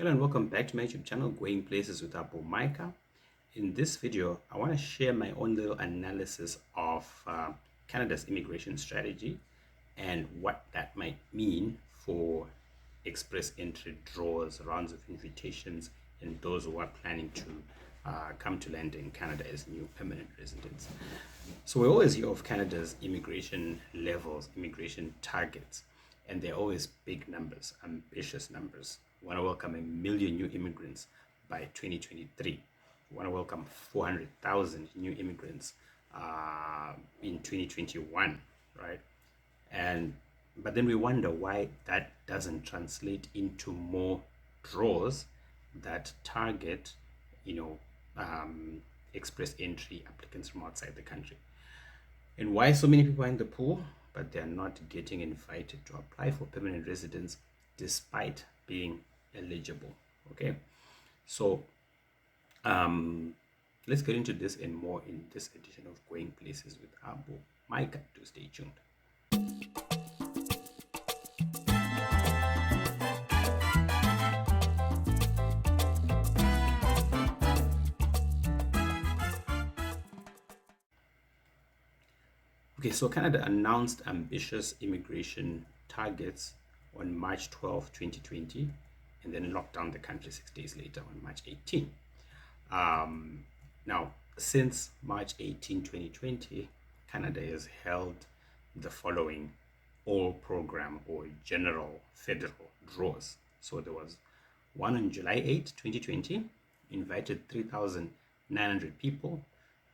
Hello and welcome back to my YouTube channel, Going Places with Abu Micah. In this video, I want to share my own little analysis of Canada's immigration strategy and what that might mean for express entry draws, rounds of invitations, and those who are planning to come to land in Canada as new permanent residents. So we always hear of Canada's immigration levels, immigration targets, and they're always big numbers, ambitious numbers. We want to welcome 1 million new immigrants by 2023. We want to welcome 400,000 new immigrants in 2021, right? But then we wonder why that doesn't translate into more draws that target, express entry applicants from outside the country. And why so many people are in the pool, but they're not getting invited to apply for permanent residence despite being eligible. Okay, so let's get into this and more in this edition of Going Places with Abu Micah. Do stay tuned. Okay, so Canada announced ambitious immigration targets on March 12, 2020, and then locked down the country 6 days later on March 18. Now, since March 18, 2020, Canada has held the following all program or general federal draws. So there was one on July 8, 2020, invited 3,900 people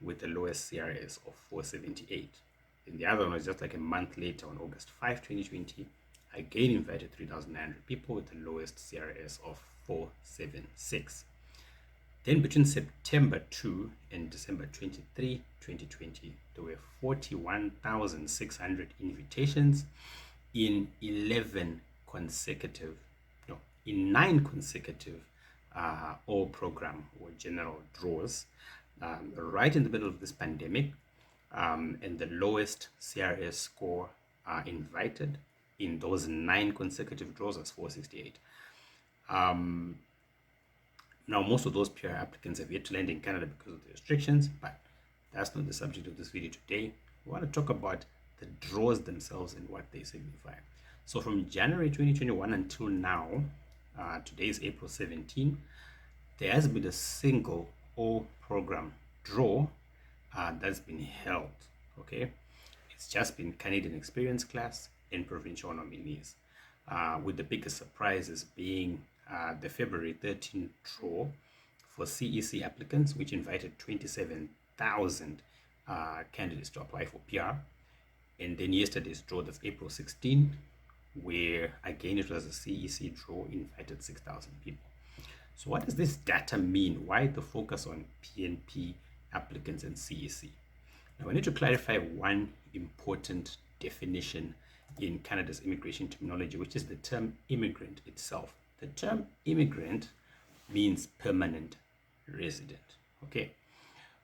with the lowest CRS of 478. And the other one was just like a month later on August 5, 2020, again invited 3,900 people with the lowest CRS of 476. Then between September 2 and December 23, 2020, there were 41,600 invitations in 9 consecutive all program or general draws, right in the middle of this pandemic. And the lowest CRS score invited in those 9 consecutive draws was 468. Now, most of those PR applicants have yet to land in Canada because of the restrictions, but that's not the subject of this video today. We want to talk about the draws themselves and what they signify. So from January 2021 until now, today is April 17, there has been a single all program draw that's been held. Okay, it's just been Canadian experience class and provincial nominees, with the biggest surprises being the February 13 draw for CEC applicants, which invited 27,000 candidates to apply for PR, and then yesterday's draw, that's April 16, where again it was a CEC draw, invited 6,000 people. So what does this data mean? Why the focus on PNP applicants and CEC? Now, we need to clarify one important definition in Canada's immigration terminology, which is the term immigrant itself. The term immigrant means permanent resident. Okay,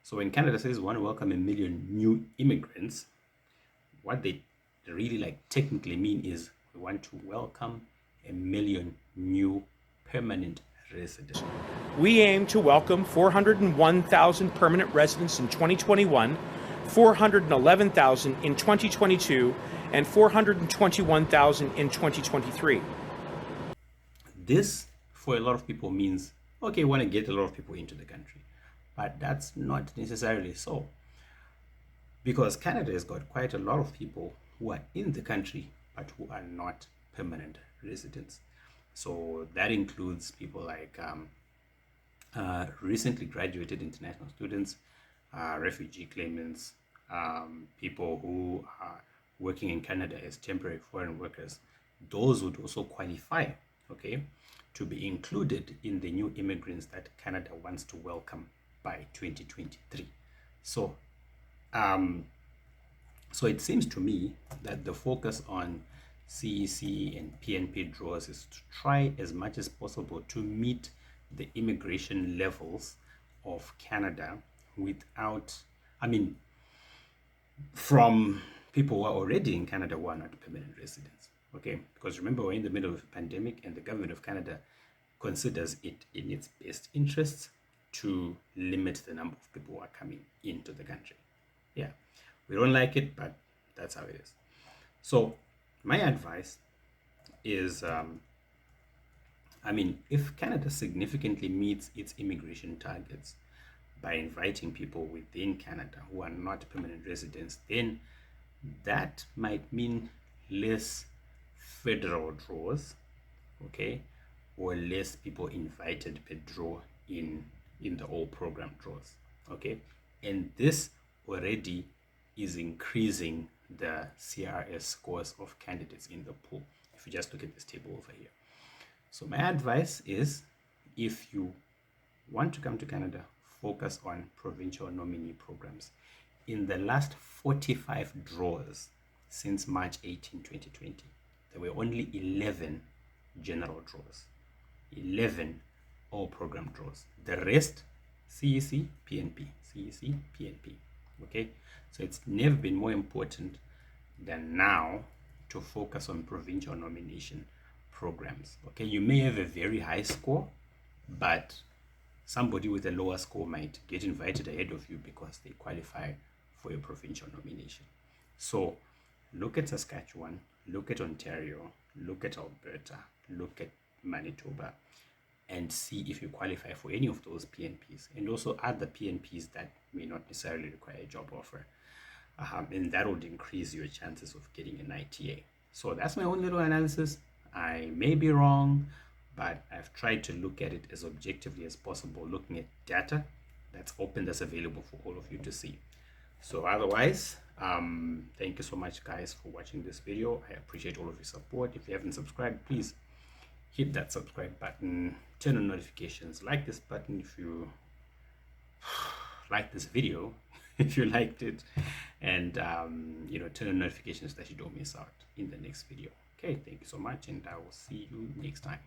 so when Canada says we want to welcome 1 million new immigrants, what they really technically mean is we want to welcome 1 million new permanent residents. We aim to welcome 401,000 permanent residents in 2021, 411,000 in 2022, and 421,000 in 2023. This, for a lot of people, means, okay, we want to get a lot of people into the country. But that's not necessarily so, because Canada has got quite a lot of people who are in the country, but who are not permanent residents. So that includes people like recently graduated international students, refugee claimants, people who are working in Canada as temporary foreign workers. Those would also qualify, okay, to be included in the new immigrants that Canada wants to welcome by 2023. So, so it seems to me that the focus on CEC and PNP draws is to try as much as possible to meet the immigration levels of Canada without, from people who are already in Canada who are not permanent residents. Okay, because remember, we're in the middle of a pandemic and the government of Canada considers it in its best interests to limit the number of people who are coming into the country. Yeah, we don't like it, but that's how it is. So my advice is, if Canada significantly meets its immigration targets by inviting people within Canada who are not permanent residents, then that might mean less federal draws, okay, or less people invited per draw in the whole program draws, okay. And this already is increasing the CRS scores of candidates in the pool. If you just look at this table over here. So my advice is, if you want to come to Canada, focus on provincial nominee programs. In the last 45 draws since March 18, 2020, there were only 11 general draws, 11 all program draws. The rest, CEC, PNP, CEC, PNP. Okay, so it's never been more important than now to focus on provincial nomination programs. Okay, you may have a very high score, but somebody with a lower score might get invited ahead of you because they qualify for your provincial nomination. So look at Saskatchewan, look at Ontario, look at Alberta, look at Manitoba, and see if you qualify for any of those PNPs, and also other PNPs that may not necessarily require a job offer. And that would increase your chances of getting an ITA. So that's my own little analysis. I may be wrong, but I've tried to look at it as objectively as possible, looking at data that's open, that's available for all of you to see. So otherwise, thank you so much, guys, for watching this video. I appreciate all of your support. If you haven't subscribed, please hit that subscribe button, turn on notifications, like this button if you like this video, if you liked it, and turn on notifications that you don't miss out in the next video. Okay, thank you so much, and I will see you next time.